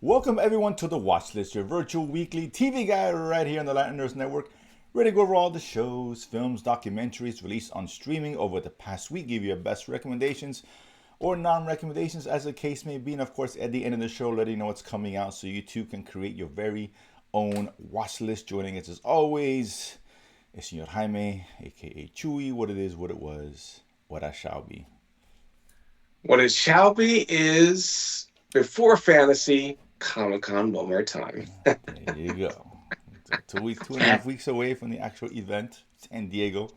Welcome everyone to the Watchlist, your virtual weekly TV guide right here on the Latin Nurse Network. Ready to go over all the shows, films, documentaries released on streaming over the past week. Give you your best recommendations or non-recommendations as the case may be. And of course, at the end of the show, letting you know what's coming out so you too can create your very own watch list. Joining us as always is Senor Jaime, aka Chewy. What it is, what it was, what I shall be. What it shall be is before fantasy Comic Con one more time. There you go. So 2 weeks, 2.5 weeks away from the actual event, San Diego.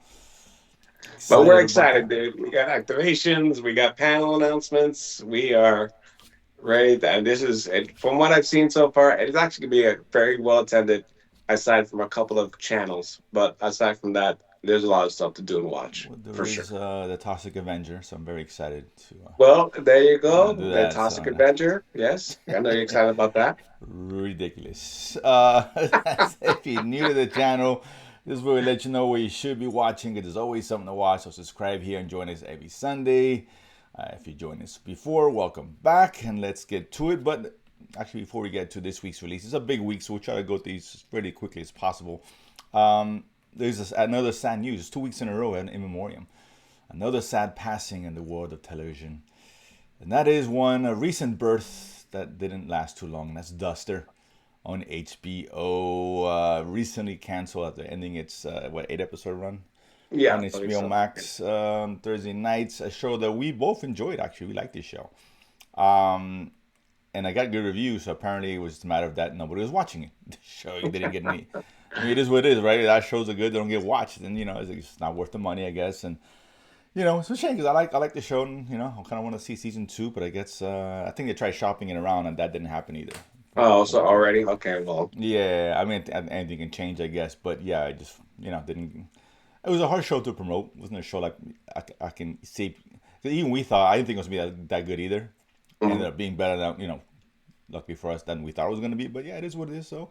But we're Excited about excited, that. dude. We got activations, we got panel announcements, we are ready. And this is, from what I've seen so far, it's actually going to be a very well attended, aside from a couple of channels. But aside from that, there's a lot of stuff to do and watch Well, there for sure. is the Toxic Avenger, so I'm very excited to Well, there you do go. The that. Toxic So Avenger. Yes. I know you're excited about that. ridiculous. If you're new to the channel, this is where we let you know what you should be watching. There's always something to watch. So subscribe here and join us every Sunday. If you joined us before, welcome back, and let's get to it. But actually, before we get to this week's release, it's a big week, so we'll try to go through these as pretty quickly as possible. There's another sad news. It's 2 weeks in a row, in memoriam. Another sad passing in the world of television. And that is a recent birth that didn't last too long. That's Duster on HBO. Recently canceled after ending its, 8 episode run Yeah, on I believe HBO so. Max Thursday nights. A show that we both enjoyed, actually. We liked this show. Um, and I got good reviews, so apparently it was just a matter of that nobody was watching it. The show didn't get any. I mean, it is what it is, right? That shows are good, they don't get watched, and it's not worth the money, I guess. And it's a shame because I like the show, and I kind of want to see season two, but I guess I think they tried shopping it around, and that didn't happen either. Oh, From so what I heard. already? Okay, well, Yeah, I mean anything can change, I guess, but yeah, I just didn't. It was a hard show to promote. It wasn't a show like I can see. 'Cause even we thought I didn't think it was gonna be that good either. It ended mhm. up being better than luckily for us than we thought it was gonna be. But yeah, it is what it is. So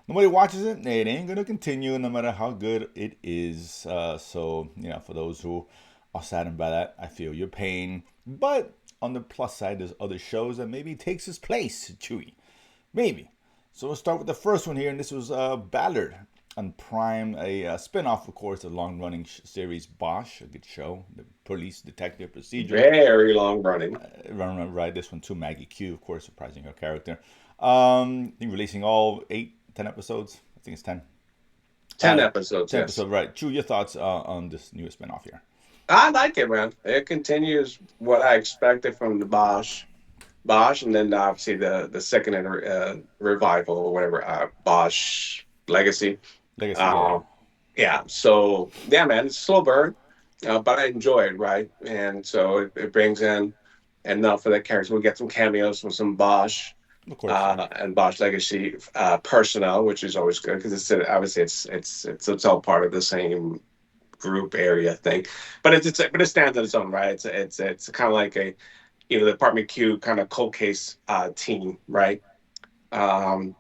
nobody watches it. It ain't gonna continue no matter how good it is. So for those who are saddened by that, I feel your pain. But on the plus side, there's other shows that maybe takes its place. Chewy, maybe. So we'll start with the first one here, and this was Ballard on Prime, a spin-off, of course, the long-running series Bosch, a good show, the police detective procedural. Very long running. Right, this one too, Maggie Q, of course, surprising her character. I think releasing all 8, 10 episodes. I think it's 10. 10 Uh, episodes, 10 yes. episodes, right. Chew your thoughts on this newest spin-off here. I like it, man. It continues what I expected from the Bosch, and then obviously the second revival or whatever, Bosch Legacy. Legacy, yeah. Uh, yeah, so yeah, man, it's a slow burn, but I enjoy it, right? And so it brings in enough for the characters. We get some cameos from some Bosch Of course, yeah. and Bosch Legacy personnel, which is always good because obviously it's all part of the same group area thing, but but it stands on its own, right? It's kind of like a the Department Q kind of cold case team, right? And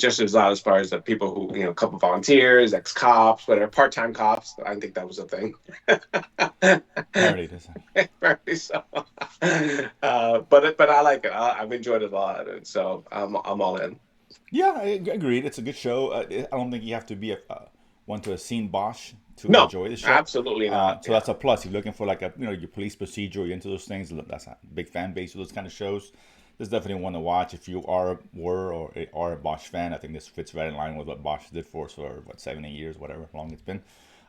just as loud as far as the people who a couple volunteers, ex cops, whatever, part time cops. I think that was a thing. Apparently, this. Right, so, but I like it. I've enjoyed it a lot, and so I'm all in. Yeah, I agreed. It's a good show. I don't think you have to be one to have seen Bosch to No, enjoy the show. absolutely not. So Yeah. that's a plus. If you're looking for like your police procedure, you're into those things. That's a big fan base of those kind of shows. There's definitely one to watch if you are a Bosch fan. I think this fits right in line with what Bosch did for us for 7, 8 years, whatever long it's been.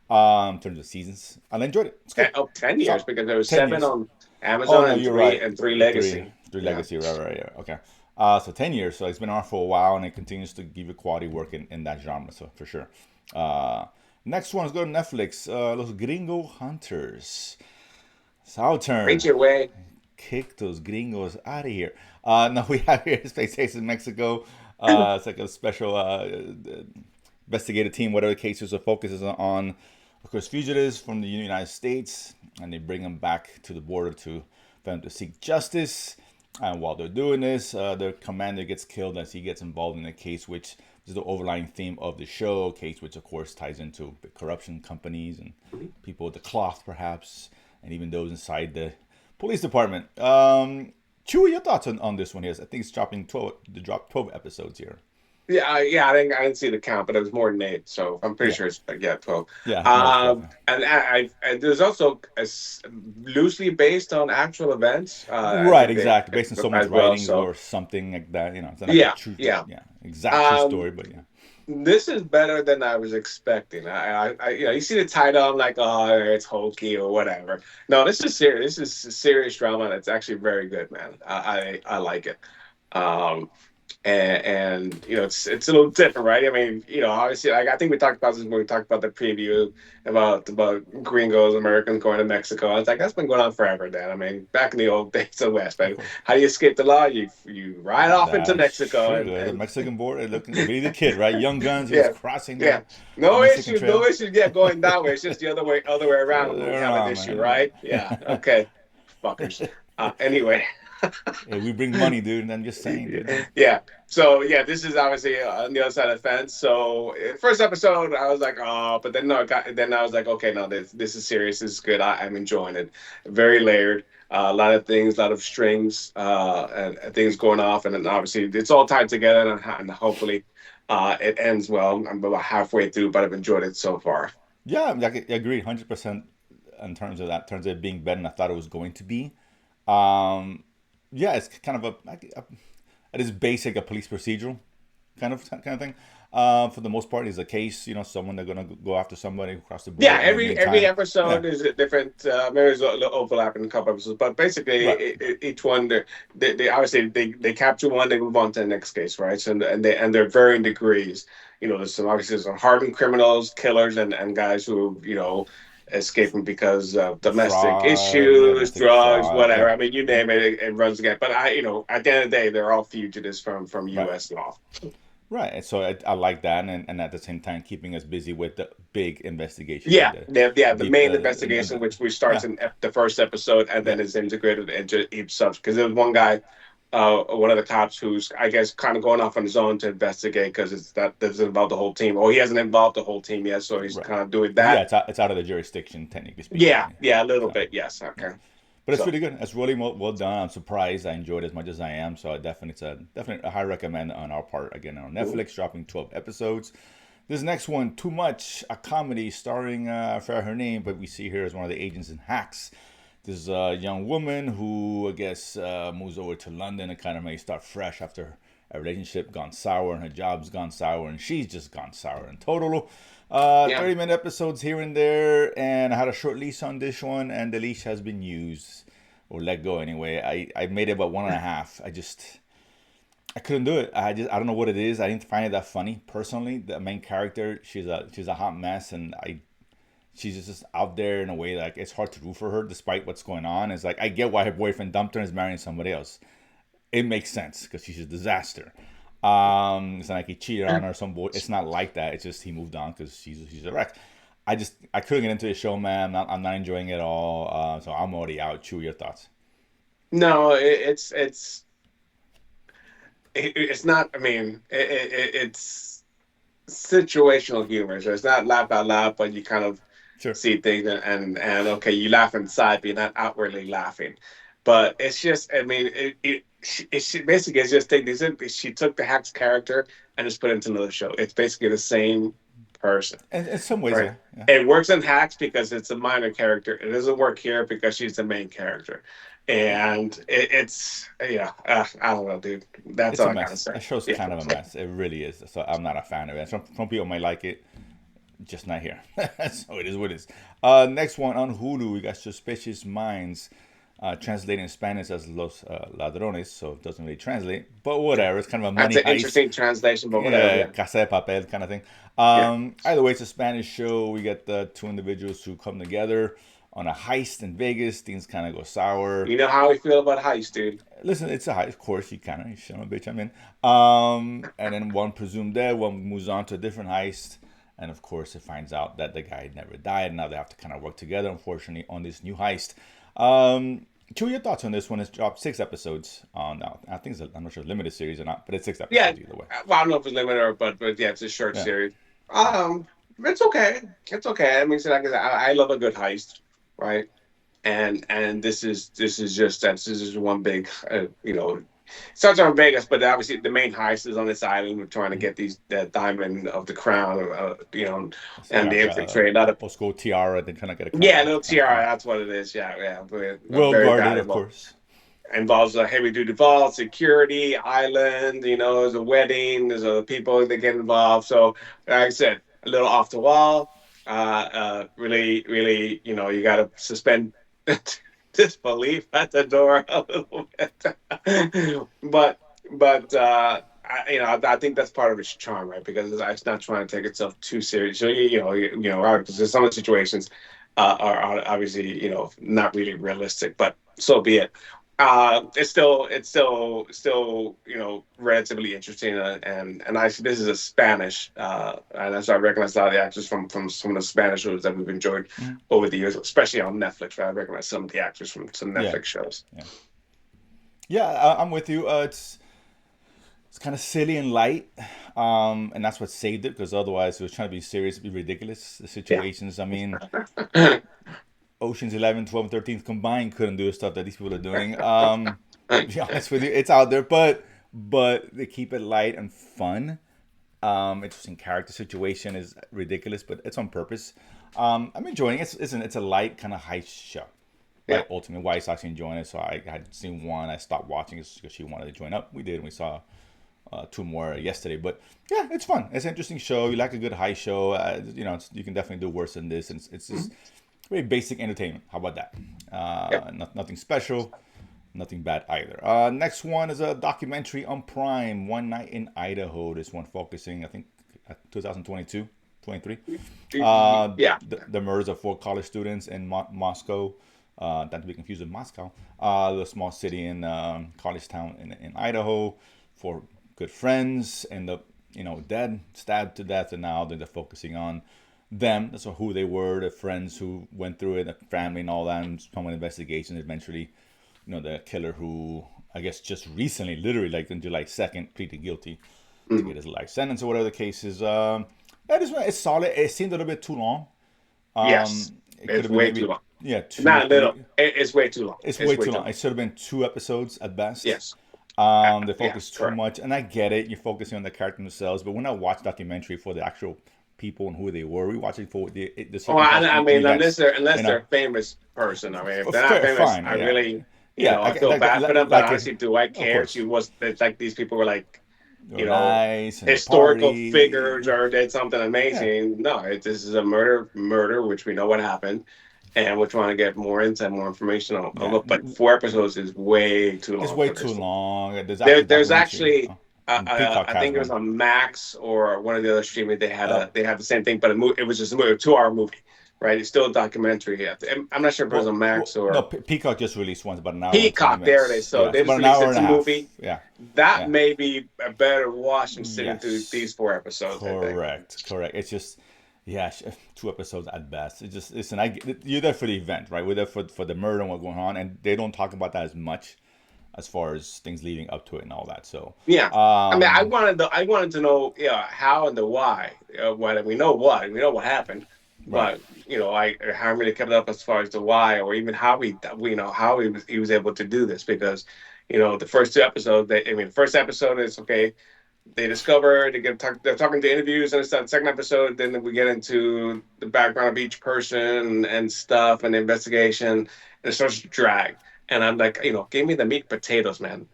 In terms of seasons, and I enjoyed it. It's good. Oh, 10 years So because there was 10 seven years. on Oh Amazon no, and you're three right. and three Three, Legacy. three Yeah. legacy. Right. Yeah. Okay. So 10 years. So it's been on for a while, and it continues to give you quality work in that genre. So for sure. Uh, Next one is go to Netflix. Los Gringo Hunters. Southern. Reach your way. Kick those gringos out of here. No, we have here Space Ace in Mexico. It's like a special investigative team, whatever the case is, the focus is on, of course, fugitives from the United States, and they bring them back to the border for them to seek justice. And while they're doing this, their commander gets killed as he gets involved in a case which is the overlying theme of the show. Case which, of course, ties into the corruption companies and people with the cloth, perhaps, and even those inside the police department. Chewy, your thoughts on this one here? I think it's dropping 12. They dropped 12 episodes here. Yeah, I didn't see the count, but it was more than eight, so I'm pretty Yeah, sure it's yeah 12. yeah, no, it's 12. And and there's also loosely based on actual events. I Right, think they exactly. Based on someone's as well. writings So or something like that. It's not like a yeah, true, yeah. yeah, exact true Um, story, but yeah. this is better than I was expecting. You see the title, I'm like, oh, it's hokey or whatever. No, this is serious. This is serious drama. And it's actually very good, man. I like it. Um, and it's a little different, right? I mean, obviously, like I think we talked about this when we talked about the preview about gringos, Americans going to Mexico. I was like, that's been going on forever, Dan. I mean, back in the old days of the West, Of man, course. how do you escape the law? You ride off into That's Mexico true. The and Mexican border, looking really the kid, right? Young guns, he was yeah, crossing yeah. the No Mexican issues, no trail. issues. Yeah, going that way. It's just the other way The around other when way we have an around, issue, right? Yeah. man. Okay, fuckers. Anyway. Hey, we bring money, dude. I'm just saying, dude. Yeah. So yeah, this is obviously on the other side of the fence. So first episode, I was like, oh, but then no, then I was like, okay, no, this is serious. This is good. I'm enjoying it. Very layered. A lot of things, a lot of strings, and things going off, and then obviously it's all tied together, and hopefully, it ends well. I'm about halfway through, but I've enjoyed it so far. Yeah, I agree 100% in terms of that, in terms of it being better than I thought it was going to be. Um, yeah, it's kind of it is basic a police procedural kind of thing. For the most part, is a case. Someone they're gonna go after somebody across the Yeah, border, and in the every meantime, episode yeah, is a different. Maybe there's a little overlap in a couple episodes, but basically right, each one they obviously they capture one, they move on to the next case, right? So they're varying degrees. There's some hardened criminals, killers, and guys who escaping because of domestic fraud, yeah, issues, domestic drugs, fraud, whatever. yeah. I mean, you name it, it runs again. But at the end of the day, they're all fugitives from Right. U.S. law. Right. And so I like that, and at the same time keeping us busy with the big investigation and Yeah, the the deep, main investigation, which starts yeah, in the first episode and yeah, then is integrated into each sub. Because there's one guy, one of the cops, who's I guess kind of going off on his own to investigate because that doesn't involve the whole team, or he hasn't involved the whole team yet, so he's right. kind of doing Yeah, that. it's out of the jurisdiction, technically Yeah, speaking. yeah, a little So bit, yes, yeah, okay. but it's So really good. It's really well done. I'm surprised. I enjoyed it as much as I am. So definitely a high recommend on our part. Again, on mhm. Netflix, dropping 12 episodes. This next one, Too Much, a comedy starring, I forgot her name, but we see her as one of the agents in Hacks. This is a young woman who, I guess, moves over to London and kind of may start fresh after a relationship gone sour and her job's gone sour and she's just gone sour in total. Yeah, 30-minute episodes here and there, and I had a short leash on this one, and the leash has been used or let go anyway. I made it about one and a half. I couldn't do it. I don't know what it is. I didn't find it that funny personally. The main character, she's a hot mess, and she's just out there in a way that, like, it's hard to root for her despite what's going on. It's like I get why her boyfriend dumped her and is marrying somebody else. It makes sense because she's a disaster. It's not like he cheated on her. Some boy. It's not like that. It's just he moved on because she's a wreck. I couldn't get into the show, man. I'm not enjoying it at all. So I'm already out. Chew your thoughts. no, it's not. I mean, it's situational humor, so it's not laugh out loud, but you kind of Sure. see things and okay, you laugh inside, but you're not outwardly laughing. But it's just, I mean, she basically is just taking she took the Hacks character and just put it into another show. It's basically the same person, And in some ways, right? yeah, yeah. It works in Hacks because it's a minor character. It doesn't work here because she's the main character, and it's I don't know, dude. That's It's all a I gotta mess. say. That show's Yeah. kind of a mess. It really is. So I'm not a fan of it. Some people might like it, just not here. So it is what it is. Next one on Hulu, we got Suspicious Minds. Translated in Spanish as Los Ladrones, so it doesn't really translate. But whatever, it's kind of a That's money an heist, interesting translation, but whatever. Yeah. Casa de Papel kind of thing. Yeah. Either way, it's a Spanish show. We get the two individuals who come together on a heist in Vegas. Things kind of go sour. You know how we feel about heist, dude. Listen, it's a heist. Of course, you son of a bitch, I'm in. And then one presumed dead, one moves on to a different heist. And of course, it finds out that the guy never died. Now they have to kind of work together, unfortunately, on this new heist. Chew, your thoughts on this one? It's dropped 6 episodes. Now I think I'm not sure limited series or not, but it's six Yeah. episodes either way. Well, I don't know if it's limited or, but yeah, it's a short Yeah. series. It's okay. It's okay. I mean, so like I said, I love a good heist, right? and this is one big, starts on Vegas, but obviously the main heist is on this island. We're trying to get these the diamond of the crown, So and yeah, they like infiltrate a lot of. old school tiara. They're trying to get a Yeah, crown. little Crown, tiara. crown. That's what it is. Yeah, yeah. Well Very guarded, of valuable. course. Involves a heavy duty vault, security, island. There's a wedding. There's other people that get involved. So, like I said, a little off the wall. Really, really, you got to suspend disbelief at the door a little bit. But I think that's part of its charm, right? Because it's not trying to take itself too serious. So because some of the situations are obviously not really realistic, but so be it. It's still relatively interesting, and I this is a Spanish, and so I recognize a lot of the actors from some of the Spanish shows that we've enjoyed Mhm. over the years, especially on Netflix. Right? I recognize some of the actors from some Yeah, Netflix shows. yeah, yeah. I'm with you. It's kind of silly and light, and that's what saved it. Because otherwise, it was trying to be serious, be ridiculous. The Yeah. situations. I mean, Ocean's 11, 12, and 13 combined couldn't do the stuff that these people are doing. To be honest with you, it's out there, but they keep it light and fun. Interesting character situation is ridiculous, but it's on purpose. I'm enjoying it. It's a light kind of heist show, Yeah. right? Ultimately, Wife's actually enjoying it. So I had seen one. I stopped watching it because she wanted to join up. We did. And we saw two more yesterday. But yeah, it's fun. It's an interesting show. You like a good heist show. You can definitely do worse than this. And it's just very basic entertainment. How about that? Yep. Nothing special. Nothing bad either. Next one is a documentary on Prime, One Night in Idaho. This one focusing, I think, 2022, 23. Yeah. The murders of four college students in Moscow, not to be confused with Moscow, the small city in college town in Idaho. Four good friends end up, dead, stabbed to death, and now they're focusing on them. That's who they were, the friends who went through it, the family and all that, and some investigation eventually the killer who I guess just recently, literally like on July 2nd, pleaded guilty to Mhm. get his life sentence or whatever the case is. That is it's solid. It seemed a little bit too long. Yes. It could It's have been way too maybe long. two, Not little. three. It's way too long. It's It's way way too too long. long. It should have been two episodes at best. Yes. They focus Yes. too Correct. much, and I get it. You're focusing on the character themselves, but when I watch documentary for the actual people and who they were, we watch it for the Well, I the mean, unless events. they're a famous person. I mean, if they're not Fair, famous, fine, I yeah, really, yeah. I feel bad for them. But Like it, honestly, do I of care? course. It's like these people were like, They were you know, nice and they historical figures party. or did something Yeah, amazing. No, this is a murder, which we know what happened, and we're trying to get more insight, more information on yeah. look. But 4 episodes is way too It's long way for too this. long. There's There, actually a there's documentary. actually, Peacock I has think it was one. on Max or one of the other streaming. Oh, They had the same thing, but it was just a 2 hour movie, right? It's still a documentary. I'm not sure if it was on Max no. or Peacock just released one. It's about an hour and 20 Peacock. There it is. minutes. So Yeah, it's they just about an released hour and its a half. movie. Yeah, That yeah. may be a better watch than sitting through Yes. these 4 episodes. I think. Correct. It's just, yeah, two episodes at best. It's just, listen, you're there for the event, right? We're there for the murder and what's going on, and they don't talk about that as much as far as things leading up to it and all that. So, Yeah. I mean, um, I wanted to know, how and the why. We know what happened, right. but I how really kept it up as far as the why, or even how how he was able to do this, because the first 2 episodes, the first episode is okay. They discover they're talking to interviews and stuff. Second episode, then we get into the background of each person and stuff and the investigation, and it starts to drag. And I'm like, give me the meat and potatoes, man.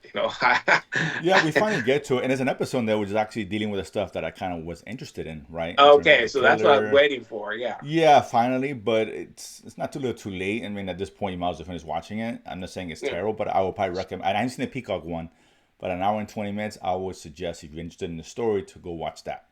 Yeah, we finally get to it, and there's an episode there which is actually dealing with the stuff that I kind of was interested in, right? In terms of Okay, the so that's what I'm killer. waiting for. Yeah, Yeah, finally, but it's not too little too late. I mean, at this point, you might as well finish watching it. I'm not saying it's yeah, terrible, but I would probably recommend. I haven't seen the Peacock one, but an hour and 20 minutes, I would suggest if you're interested in the story to go watch that.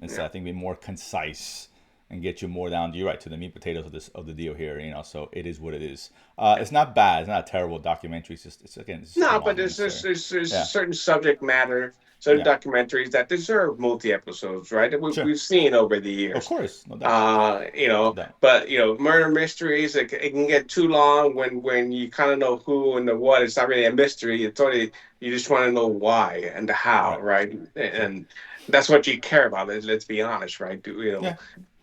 And so yeah. I think be more concise and get you more down. You're right to the meat potatoes of the deal here. So it is what it is. It's not bad. It's not a terrible documentary. It's just too No, but long unnecessary. there's Yeah, certain subject matter, certain yeah, documentaries that deserve multi episodes, right? That sure, we've seen over the of years. course, no doubt, no doubt. But murder mysteries, it can get too long when you kind of know who and the what. It's not really a mystery. It's only you just want to know why and the how, Right, right? sure, And that's what you care about. Let's be honest, right? yeah.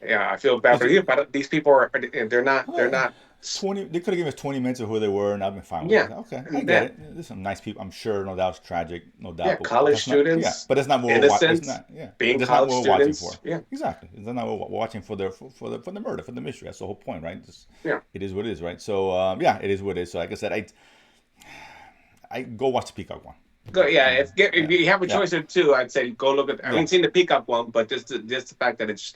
Yeah, I feel bad Is for it? you, but these people they're not Uh, 20. They could have given us 20 minutes of who they were, and I've been fine with Yeah, it. Okay, I and get that, it. There's some nice people. I'm sure, no doubt, it's tragic, no yeah, doubt. But college that's not. Yeah, students, but that's not what we're watching. It's innocent, not. Yeah, being that's not college what we're watching students. for. Yeah, Exactly. That's not what we're watching for the murder, for the mystery. That's the whole point, right? Just, yeah. it is what it is, right? So yeah, it is what it is. So like I said, I go watch the Peacock one. Go, yeah. You know. If Yeah. you have a Yeah. choice of two, I'd say go look at. I Yeah. haven't seen the Peacock one, but just the fact that it's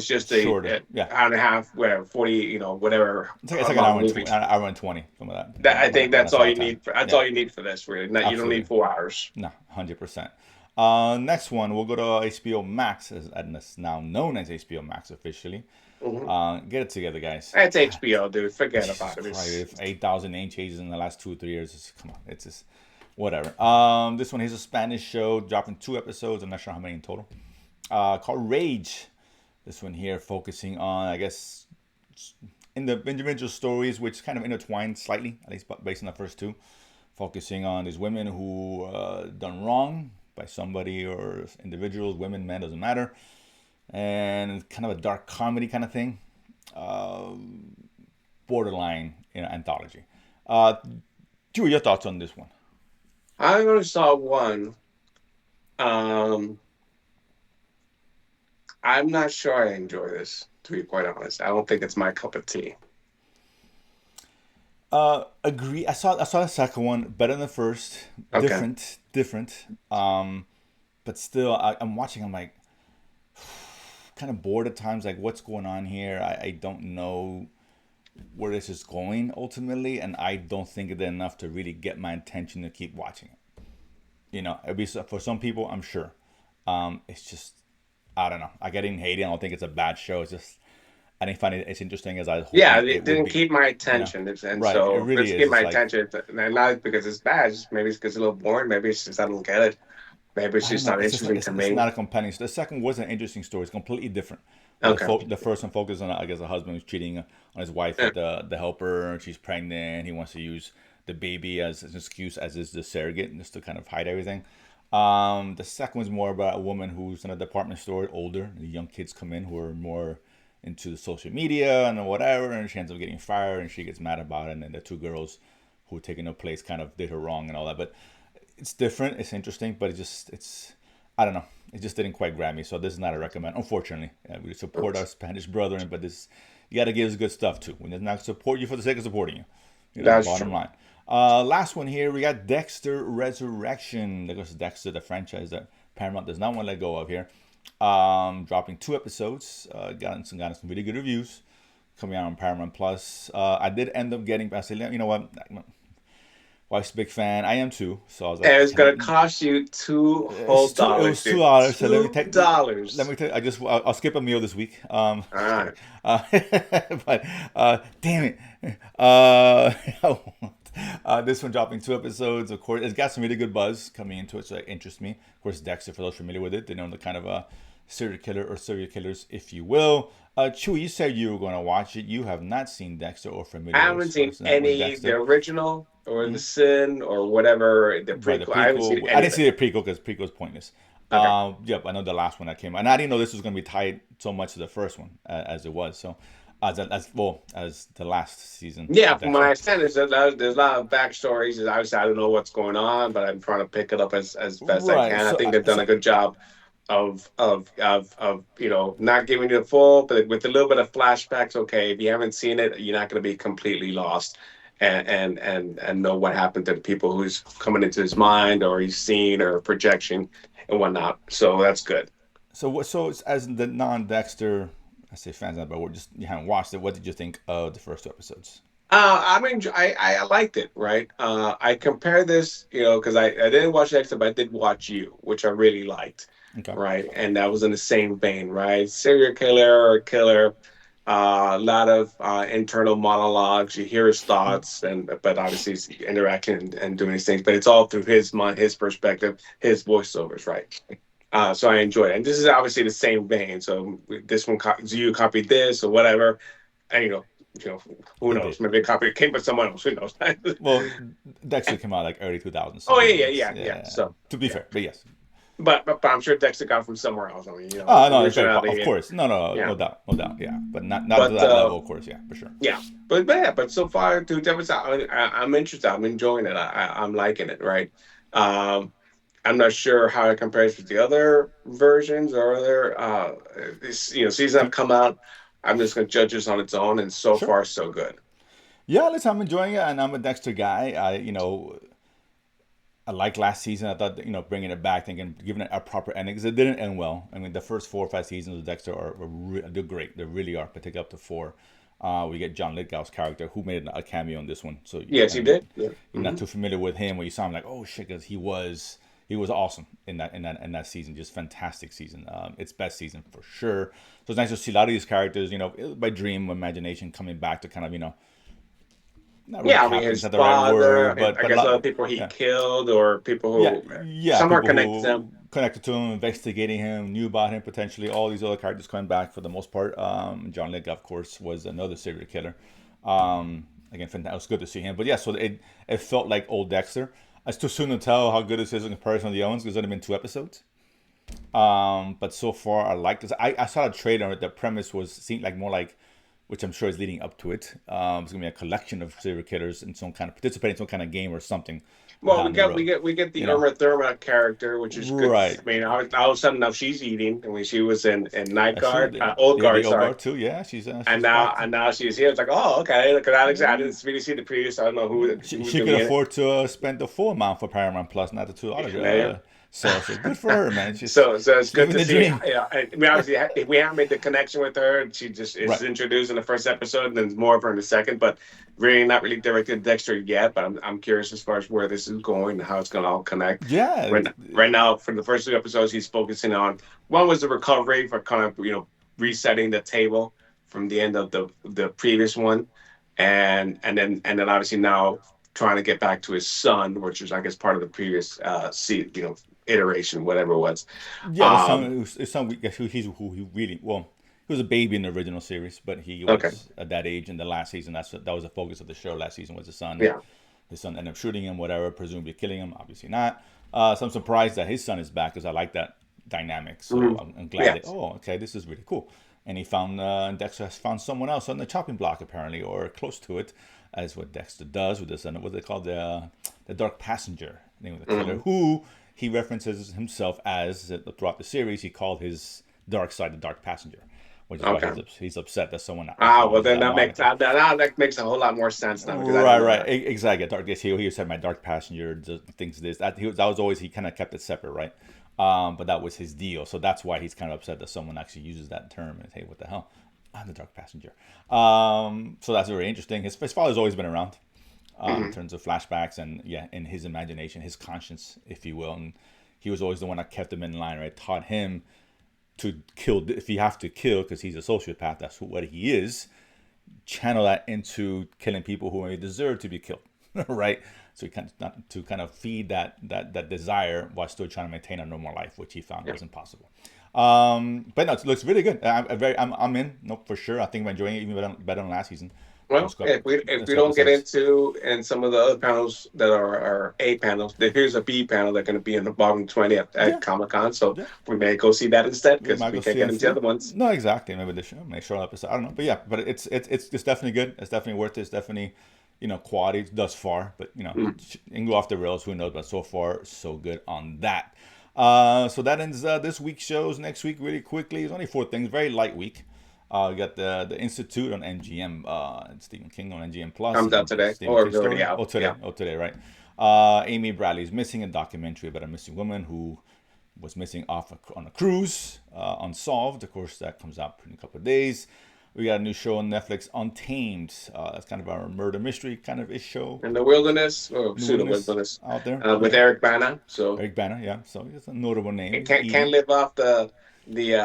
just Shorter. a Yeah. hour and a half, whatever, 40, whatever It's like an long movie. hour and 20, some of that. That I think that's That's a all lot you of time. need. That's Yeah. all you need for this, really. Not, you don't need Absolutely. 4 hours. No, 100%. Next one, we'll go to HBO Max, and it's now known as HBO Max officially. Hmm. Get it together, guys. That's HBO, dude. Forget Jesus about it. Christ, 8,000 name changes in the last 2 or 3 years. Come on, it's just whatever. This one is a Spanish show, dropping 2 episodes. I'm not sure how many in total. Called Rage. This one here focusing on, I guess, in the individual stories, which kind of intertwined slightly, at least based on the first two, focusing on these women who done wrong by somebody or individuals, women, men, doesn't matter, and kind of a dark comedy kind of thing, borderline anthology. Drew, your thoughts on this one? I only saw one. Um, I'm not sure I enjoy this, to be quite honest. I don't think it's my cup of tea. Agree. I saw the second one better than the first. Okay. Different. But still, I'm watching. I'm like kind of bored at times. Like, what's going on here? I don't know where this is going ultimately, and I don't think it's enough to really get my attention to keep watching it. It'd be for some people, I'm sure. It's just I don't know. I didn't hate it. I don't think it's a bad show. It's just I didn't find it as interesting as I was Yeah, hoping it it would didn't be. keep my You know, attention, and right? It so if really it's is. keep my It's like attention, and not because it's bad. Just maybe it's because it's a little boring. Maybe it's just I don't get it. Maybe it's I don't just know. not It's just interesting it's, to it's me. not a compelling. The second was an interesting story. It's completely different. Okay. The first one focused on, I guess, a husband who's cheating on his wife Yeah. with the helper, and she's pregnant. He wants to use the baby as an excuse, as is the surrogate, just to kind of hide everything. The second one's more about a woman who's in a department store, older. The young kids come in who are more into the social media and whatever, and she ends up getting fired, and she gets mad about it. And then the two girls who are taking her place kind of did her wrong and all that. But it's different. It's interesting, but it's I don't know. It just didn't quite grab me. So this is not a recommend. Unfortunately, we support our Spanish brethren, but this you got to give us good stuff too. We did not support you for the sake of supporting you. That's Bottom true. line. Last one here, we got Dexter Resurrection. That goes Dexter, the franchise that Paramount does not want to let go of here. Dropping 2 episodes. Got some really good reviews coming out on Paramount Plus. I did end up getting. I said, you know what? Wife's a big fan. I am too. So I was like, And it's can I? gonna cost you two whole It's two. It dollars, was two dude. dollars. So let me take. Let $2. me take. I'll skip a meal this week. All Just kidding. right. Uh, but damn it. Uh, this one dropping 2 episodes. Of course, it's got some really good buzz coming into it, so it interests me. Of course, Dexter, for those familiar with it, they know the kind of serial killer or serial killers, if you will. Chewy, you said you were going to watch it. You have not seen Dexter or I familiar haven't seen with any the Dexter. original or the Mm-hmm. Sin or whatever the Right, the prequel. I haven't seen prequel. I any didn't of it. see the prequel because prequel is pointless. Okay. Yep, I know the last one that came, and I didn't know this was going to be tied so much to the first one as it was. So, as the last season Yeah, of from what I Dexter. understand, there's a lot of backstories. Obviously, I don't know what's going on, but I'm trying to pick it up as best I Right. can. I So, think they've done a so good job of not giving you the full, but with a little bit of flashbacks. Okay, if you haven't seen it, you're not going to be completely lost, and know what happened to the people who's coming into his mind or he's seen or projection and whatnot. So that's good. so what? So as the non-Dexter, I say fans, but we're just you haven't watched it. What did you think of the first 2 episodes? I mean, I liked it, right? I compare this, because I didn't watch Dexter, but I did watch You, which I really liked, Okay. right? And that was in the same vein, right? Serial killer or killer, a lot of internal monologues. You hear his thoughts, but obviously he's interacting and doing these things, but it's all through his mind, his perspective, his voiceovers, right? So I enjoy it, and this is obviously the same vein. So this one, you copied this or whatever, and who It knows? did. Maybe a copy came from someone else. Who knows? Well, Dexter came out like early 2000s, so Oh who yeah, yeah, knows? yeah, yeah. Yeah. So To be yeah, fair, but yes. but I'm sure Dexter got it from somewhere else. I mean, No, it's of originality and course, no, yeah. no doubt, no doubt, yeah, but not to But that level, of course, yeah, for sure. yeah, but yeah, but so far, dude, that was I'm interested. I'm enjoying it. I'm liking it. Right. Um, I'm not sure how it compares with the other versions or other this season have Okay, come out. I'm just gonna judge this on its own, and so sure. far so good. Yeah, listen, I'm enjoying it, and I'm a Dexter guy. I like last season. I thought bringing it back, thinking giving it a proper ending because it didn't end well. I mean, the first 4 or 5 seasons of Dexter they're great. They really are. Particularly up to four. We get John Lithgow's character who made a cameo in this one. So Yes, he did. Yeah. you're not too familiar with him, where you saw him like, oh shit, because he was awesome in that season. Just fantastic season. Its best season for sure. So it's nice to see a lot of these characters, by dream, imagination coming back to kind of not really Yeah, I mean captain's his not the right father, word, and but I a guess lot, other people he yeah. killed, or people Yeah, who yeah, somehow people connected them. who connected to him, investigating him, knew about him potentially. All these other characters coming back for the most part. John Lithgow, of course, was another serial killer. Again, it was good to see him. But yeah, so it felt like old Dexter. It's too soon to tell how good this is in comparison to the other ones because there's only been 2 episodes. But so far, I like this. I saw a trailer. The premise seemed like more like, which I'm sure is leading up to it. It's gonna be a collection of serial killers in some kind of participating in some kind of game or something Well, we down the get we road. get we get the You know, Irma Thurma character, which is good. right? I mean, all of a sudden now she's eating, and when she was in Night She Guard, Old yeah, the Guard, old sorry, guard too. Yeah, she's and back. now she's here. It's like, oh, okay. Because I Yeah. didn't really see the previous. I don't know who's She gonna could be in it. afford to spend the full amount for Paramount Plus, not the $2. Yeah, there. So good for her, man. So it's She's good living to the see. dream. Yeah, I mean, obviously we haven't made the connection with her. She just is Right. introduced in the first episode, and then more of her in the second. But really, not really directed Dexter yet. But I'm curious as far as where this is going and how it's going to all connect. Yeah. Right now, for the first 2 episodes, he's focusing on one was the recovery for kind of resetting the table from the end of the previous one, and then obviously now trying to get back to his son, which is I guess part of the previous iteration, whatever it was. Yeah, Um, his son, who he really, well, he was a baby in the original series, but he okay, was at that age in the last season. That was the focus of the show last season was his son, and yeah, his son ended up shooting him, whatever, presumably killing him, obviously not. So I'm surprised that his son is back because I like that dynamic. So mhm, I'm glad yeah, that, oh, okay, this is really cool. And Dexter has found someone else on the chopping block apparently, or close to it, as what Dexter does with his son. What they call the Dark Passenger, name of the killer, mhm, who he references himself as throughout the series. He called his dark side the Dark Passenger, which is why okay. he's upset that someone Ah, actually well uses then that moniker. that makes a whole lot more sense now because I Right, didn't know right, that. exactly. Dark. Yes, he said my dark passenger thinks this. That was always he kind of kept it separate, right? But that was his deal, so that's why he's kind of upset that someone actually uses that term and hey, what the hell? I'm the dark passenger. So that's very interesting. His father's always been around in Mhm. terms of flashbacks and yeah, in his imagination, his conscience, if you will, and he was always the one that kept him in line, right? Taught him to kill if you have to kill because he's a sociopath. That's what he is. Channel that into killing people who may deserve to be killed, right? So he to kind of feed that desire while still trying to maintain a normal life, which he found Yeah. was impossible. But no, it looks really good. I'm in, no, for sure. I think I'm enjoying it even better than last season. Well, if There's we two don't get episodes. into and some of the other panels that are A panels, here's a B panel that's going to be in the bottom 20 at Yeah, Comic Con. So yeah. we may go see that instead We because might we go can't see get it. into the Yeah, other ones. no, exactly. Maybe this show, make sure episode. I don't know, but yeah, but it's definitely good. It's definitely worth it. It's definitely quality thus far. But Mm. it can go off the rails. Who knows? But so far, so good on that. So that ends this week's shows. Next week, really quickly, there's only 4 things. Very light week. We got the Institute on NGM, and Stephen King on NGM Plus, Comes out and the today Stephen or King is already story. out. Yeah. Oh today, right? Amy Bradley's missing, a documentary about a missing woman who was missing off on a cruise, unsolved. Of course, that comes out in a couple of days. We got a new show on Netflix, Untamed. That's kind of our murder mystery kind of ish show In the wilderness or in the pseudo wilderness wilderness out there. with Yeah, Eric Bana. So Eric Banner. Yeah, so it's a notable name. it He's can't Edie. live off the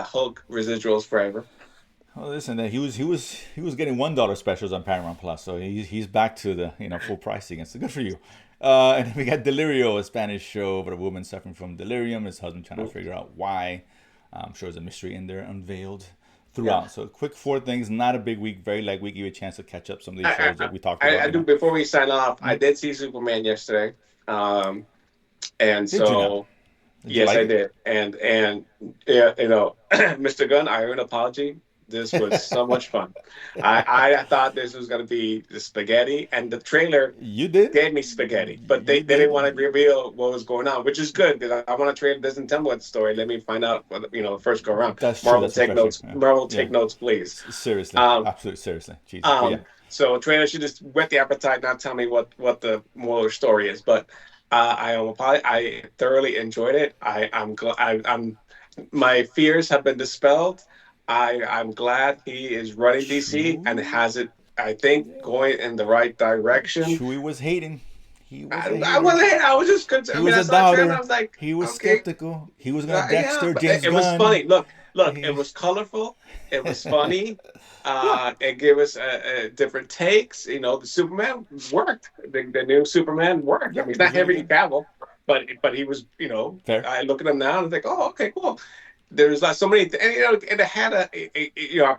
Hulk residuals forever. Oh, listen, he was getting $1 specials on Paramount Plus, so he's back to the full price again. So good for you. And then we got Delirio, a Spanish show about a woman suffering from delirium. His husband trying to Mm. figure out why. I'm sure there's a mystery in there unveiled Yeah. throughout. So quick 4 things, not a big week, very light week. Give you a chance to catch up some of these shows that we talked about. I do before we sign off. I did see Superman yesterday, and Did you now? so Did you Yes, like I it? did. And yeah, Mr. Gunn, I owe an apology. This was so much fun. I thought this was gonna be the spaghetti, and the trailer You did. gave me spaghetti, but You they didn't want to did. reveal what was going on, which is good because I want a trailer that doesn't tell me what the story. Let me find out what first go around. That's true. Marvel, That's take refreshing. notes. Yeah. Marvel, Yeah. take notes, please. Seriously. Um, Absolutely. Seriously. Jesus. But yeah. so a trailer should just whet the appetite, not tell me what the moral story is. But I thoroughly enjoyed it. I'm glad. I'm My fears have been dispelled. I'm glad he is running DC and Chewie. has it. I think Yeah. going in the right direction. Chewie was hating. He was a I hater. wasn't. I was just. He I mean, was I a saw a trailer. I doubter. was like, He was okay, skeptical. He was gonna yeah, Dexter but James it was Gunn. funny. Look, it He- was colorful. It was funny. yeah. It gave us different takes. The Superman worked. The new Superman worked. I Yeah. mean, It it's was not really Henry good. Cavill, but he was. Fair. I look at him now and think, oh, okay, cool. There's like so many, and and it had I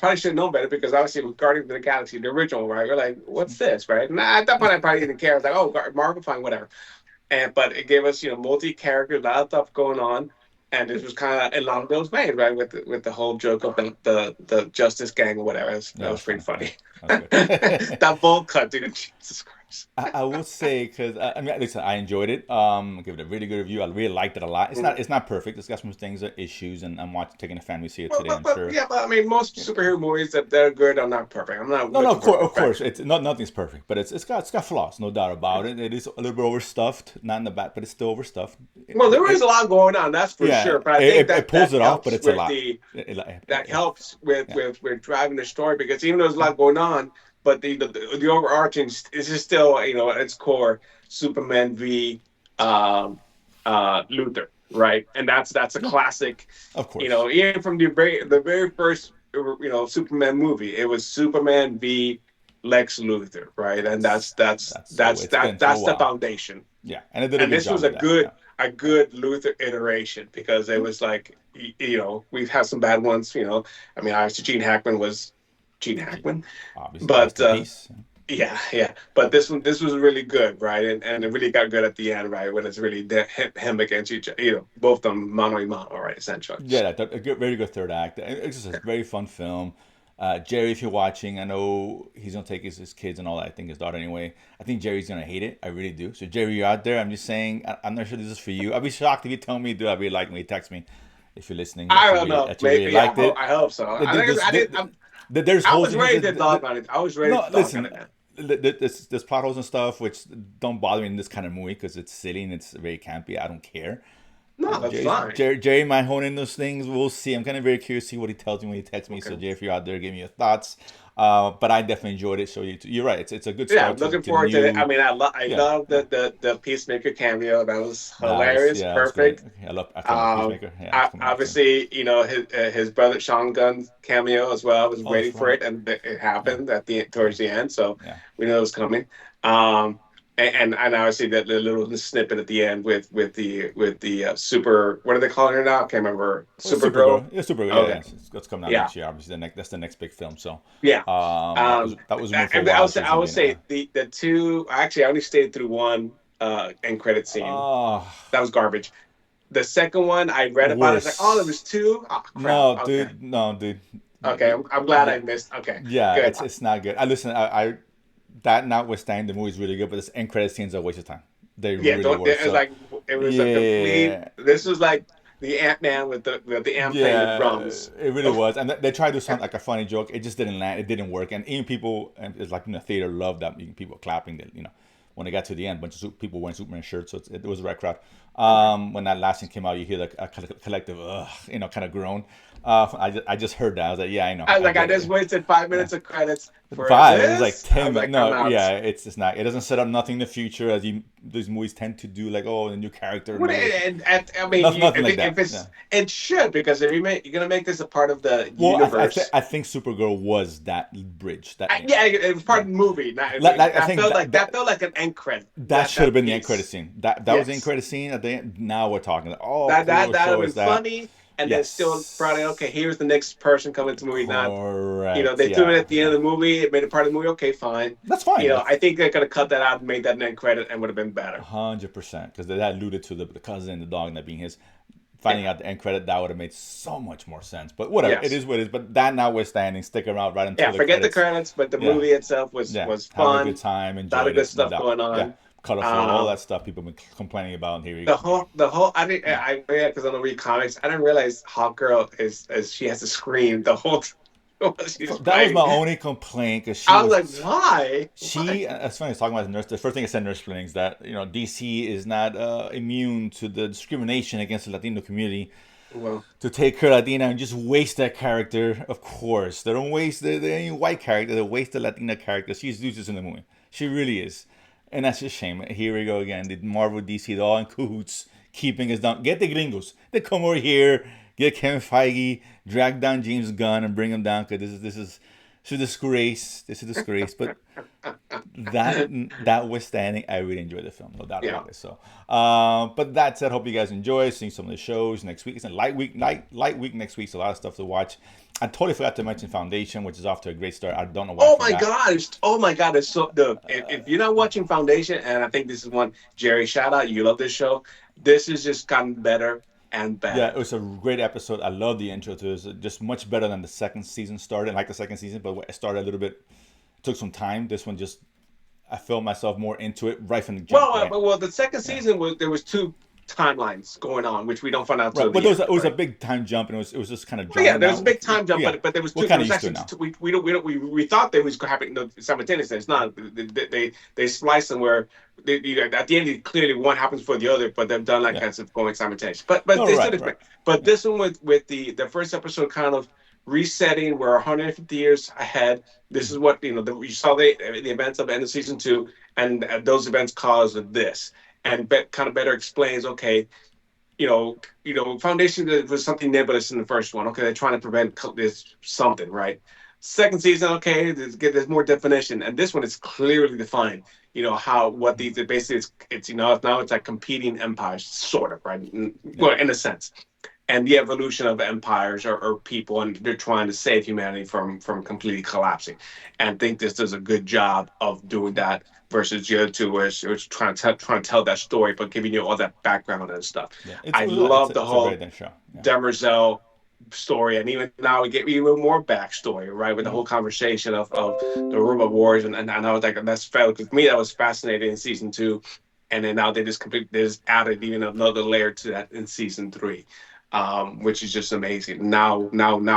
probably should have known better because obviously with Guardians of the Galaxy, the original, right? We're like, what's this, right? And at that point, I probably didn't care. I was like, oh, Marvel, fine, whatever. But it gave us multi characters, a lot of stuff going on, and this was kind of along those veins, right? With the whole joke of the Justice Gang or whatever. Yeah, That was that's pretty funny. Yeah, funny. that's good. That bold cut, dude. Jesus Christ. I will say because I mean, listen, I enjoyed it. I give it a really good review. I really liked it a lot. It's not perfect. It's got some things that issues, and I'm watching taking a fan to see it today. I'm sure. Yeah, but I mean, most superhero movies that they're good are not perfect. I'm not No, no, looking for of course, perfection. it's not nothing's perfect, but it's got flaws, no doubt about it. It is a little bit overstuffed, not in the back, but it's still overstuffed. Well, there is a lot going on, that's for Yeah, sure. But I think it that pulls that it off, but helps it's a with lot. that helps with Yeah, driving the story because even though there's a lot going on, but the overarching is just still at its core Superman v um, Luther, right? And that's a yeah, classic. of course. Even from the very first Superman movie, it was Superman v Lex Luthor, right? And That's so it's been for a that's the while. foundation. Yeah, and it did a And good this job was with that. Yeah, a yeah, good Luther iteration because it yeah. was like we've had some bad ones. I mean, obviously Gene Hackman was Gene Gee, Hackman, obviously, rest but in peace. yeah. But this was really good, right? And it really got good at the end, right? When it's really him against each, both of them mano a mano, right? Essentially. Yeah, a good, very good third act. It's just a very fun film. Jerry, if you're watching, I know he's gonna take his kids and all that. I think his daughter anyway. I think Jerry's gonna hate it. I really do. So Jerry, you're out there. I'm just saying. I'm not sure this is for you. I'd be shocked if you tell me, dude, I really like me. Text me if you're listening I don't know. that you really Maybe liked it. I hope so. I didn't. There's I holes was in ready it. to dog on it. I was ready No, to dog on listen. it, man. There's plot holes and stuff which don't bother me in this kind of movie because it's silly and it's very campy. I don't care. No, that's fine. Jerry might hone in those things. We'll see. I'm kind of very curious to see what he tells me when he texts me. So Okay. Jerry, if you're out there, give me your thoughts. But I definitely enjoyed it. So you're right. It's a good Yeah, start I'm looking to the forward to it. I new. mean, I Yeah, love yeah. the Peacemaker cameo. That was Nice. hilarious, Yeah, that was great. perfect. Okay, I fucking love Peacemaker. Yeah, it's coming out soon. Obviously, his brother Sean Gunn's cameo as well. I was Oh, waiting that's for right. it, and it Yeah, happened yeah, towards the end. So yeah. we knew it was coming. And obviously that little snippet at the end with the super, what are they calling her now? I can't remember. Oh, it's Supergirl. Supergirl. Yeah, Supergirl. Yeah, yeah. Okay. It's coming out Yeah. next year. Obviously, that's the next big film. So, Yeah. that was a move for a I while. would So say, it's I gonna would be say the two. Actually, I only stayed through one end credit scene. oh, That was garbage. The second one, I read about it. I was like, oh, there was worse. two. Oh crap. No, Okay. dude. No, dude. Okay. I'm glad Yeah, I missed. Okay. yeah. Good. It's not good. I listen. I that notwithstanding, the movie's really good, but this end credit scenes are a waste of time. They Yeah. really Don't. were. It was So, like it was a complete. yeah, This was like the Ant Man with the ant playing the yeah, drums. it really was. And they tried to sound like a funny joke. It just didn't land. It didn't work. And even people, and it's like in the theater, loved that. People clapping. That when they got to the end, a bunch of people wearing Superman shirts. So it was a red crowd. Okay. When that last scene came out, you hear like a collective, ugh, kind of groan. I just heard that. I was like, yeah, I know. I was I like, I get just it. wasted 5 minutes Yeah. of credits for Five. It was like this. I 10 was minutes. like, I'm No, out. yeah, it's just not. It doesn't set up nothing in the future as these movies tend to do. Like, oh, the new character. What, No, I mean, nothing like that. if Yeah. it's it should because if you're gonna make this a part of the Well, universe. I think Supergirl was that bridge. That Yeah, it was part yeah. of the movie. Not, I that think felt like that felt like an end credit. that should have That been the end credit piece. scene. That was the end Yes, credit scene at the end. Now we're talking like, oh, that cool. would Show have us been that. funny. and then still brought in, okay, Yes. here's the next person coming to the movie. Not, Correct. they threw it Yeah. at the end of Yeah. the movie. It made it part of the movie. Okay, fine. That's fine. I That's think they're gonna cut that out and make that an end credit, and would have been better. 100% because that alluded to the cousin and the dog not being his. Yeah. Finding out the end credit, that would have made so much more sense. But whatever, it Yes. is what it is. But that notwithstanding, stick around right Yeah. until the Forget the credits. credits, but the Yeah, movie itself yeah. was Having a good fun. time, A lot of enjoyed good it, no stuff doubt. going Yeah, on. colorful, all Um, that stuff people been complaining about. And here we the go. whole I didn't Yeah. I yeah, because I don't read comics. I didn't realize Hawk Girl is she has to scream the whole time while she's That was my fighting. only complaint because she I was like, was why? she. Why? That's funny. I was talking about the nurse. The first thing I said, nurse splitting, is that DC is not immune to the discrimination against the Latino community. Well, To take her Latina and just waste that character. Of course, they don't waste the white character. They waste the Latina character. She's useless in the movie. She really is, and that's a shame. Here we go again. The Marvel DC, they're all in cahoots, keeping us down. Get the gringos. They come over here. Get Kevin Feige. Drag down James Gunn and bring him down because it's a disgrace. This is a disgrace. But that withstanding, I really enjoyed the film, no doubt yeah. about it. So, but that said, hope you guys enjoy seeing some of the shows next week. It's a light week next week. So a lot of stuff to watch. I totally forgot to mention Foundation, which is off to a great start. I don't know why I Oh my forgot. gosh! Oh my god! It's so the if you're not watching Foundation, and I think this is one Jerry shout out. You love this show. This has just gotten better and Yeah, better. it was a great episode. I love the intro to it. It's just much better than the second season started. I like the second season, but it started a little bit. Took some time. This one just I felt myself more into it right from the jump. Right. The second Yeah. season was there was two timelines going on, which we don't find out till Right, but the end. it was a Right? big time jump, and it was just kind of Well, yeah, jarring. there was Now, a big time jump, yeah, but there was we're two. There kind of was used to actually it now. two, we thought they was happening simultaneously. It's not. They splice them where at the end clearly one happens for the other, but they've done like Yeah. as if going simultaneously. But No, they still right, right. expect. But Yeah. this one with the first episode kind of resetting. We're 150 years ahead. This is what you saw the events of the end of season two, and those events caused this, and kind of better explains. Okay, Foundation was something nebulous in the first one. Okay, they're trying to prevent this something, right? Second season, okay, there's more definition, and this one is clearly defined. How what these basically it's now it's like competing empires, sort of, right? Yeah. Well, in a sense, and the evolution of empires or people, and they're trying to save humanity from completely collapsing. And I think this does a good job of doing that versus the other two, where it's trying to tell that story, but giving you all that background and stuff. Yeah. I love the It's a very whole nice show. Yeah. Demerzel story, and even now we get even more backstory, right? With the Mm-hmm. whole conversation of the Rumor Wars, and I was like, that's felt because for me that was fascinating in season two, and then now they just added even another layer to that in season three, which is just amazing. Now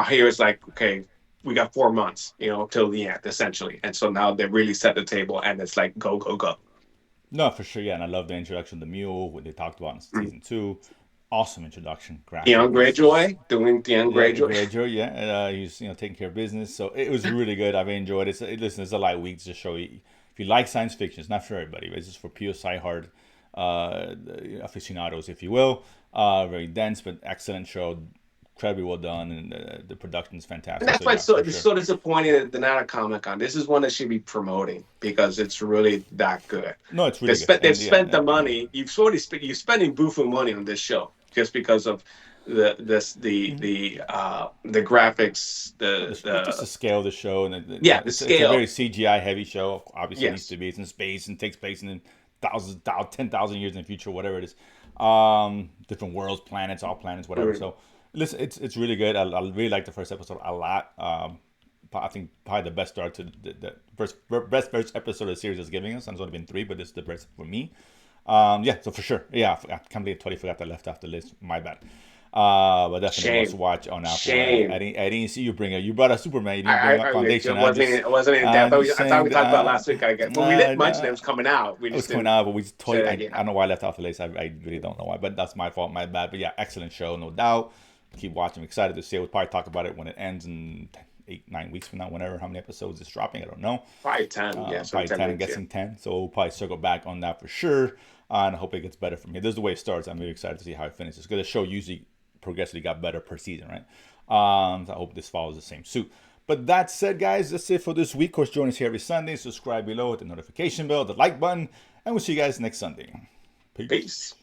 here it's like, okay, we got 4 months, till the end essentially, and so now they really set the table, and it's like go go go. No, for sure. Yeah, and I love the introduction of the mule, what they talked about in Mm. season two. Awesome introduction. Theon Graphic was Greyjoy doing Theon yeah, Greyjoy. Greyjoy. Yeah, he's taking care of business, so it was really good. I've enjoyed it. Listen, it's a light week to show you if you like science fiction. It's not for everybody, but it's just for pure sci-hard aficionados, if you will. Very dense, but excellent show. Incredibly well done, and the production is And fantastic. that's So why yeah, for it's sure. so disappointing that they're not a Comic Con. This is one that should be promoting because it's really that good. No, it's really good, They've and yeah, spent the money. You're spending bufu money on this show just because of the graphics, just the scale of the show, and the it's a very scale. CGI heavy show. Obviously, it needs Yes. to be. It's in space and takes place in 10,000 years in the future, whatever it is. Different worlds, planets, all planets, whatever. Mhm. So, listen, it's really good. I really like the first episode a lot. I think probably the best start to the first episode of the series is giving us. And it's only been three, but it's the best for me. Yeah, so for sure. Yeah, I can't believe I totally forgot that left off the list. My bad. But definitely must Shame. watch on Apple. Shame. I didn't see you bring it. You brought up Superman. You didn't bring up Foundation. It wasn't in depth. I'm just I thought we saying talked about it last week. I guess. Well, we didn't mention it that was coming out. We it was just coming didn't out, but we just say totally. that I again. don't know why I left off the list. I really don't know why, but that's my fault, my bad. But yeah, excellent show, no doubt. Keep watching. I'm excited to see it. We'll probably talk about it when it ends in 8-9 weeks from now, whenever how many episodes it's dropping. I don't know. Probably 10. Yeah, so Probably 10. I'm weeks, yeah. guessing 10. So we'll probably circle back on that for sure. And I hope it gets better from here. This is the way it starts. I'm really excited to see how it finishes. Because the show usually progressively got better per season, right? So I hope this follows the same suit. But that said, guys, that's it for this week. Of course, join us here every Sunday. Subscribe below, hit the notification bell, the like button, and we'll see you guys next Sunday. Peace. Peace.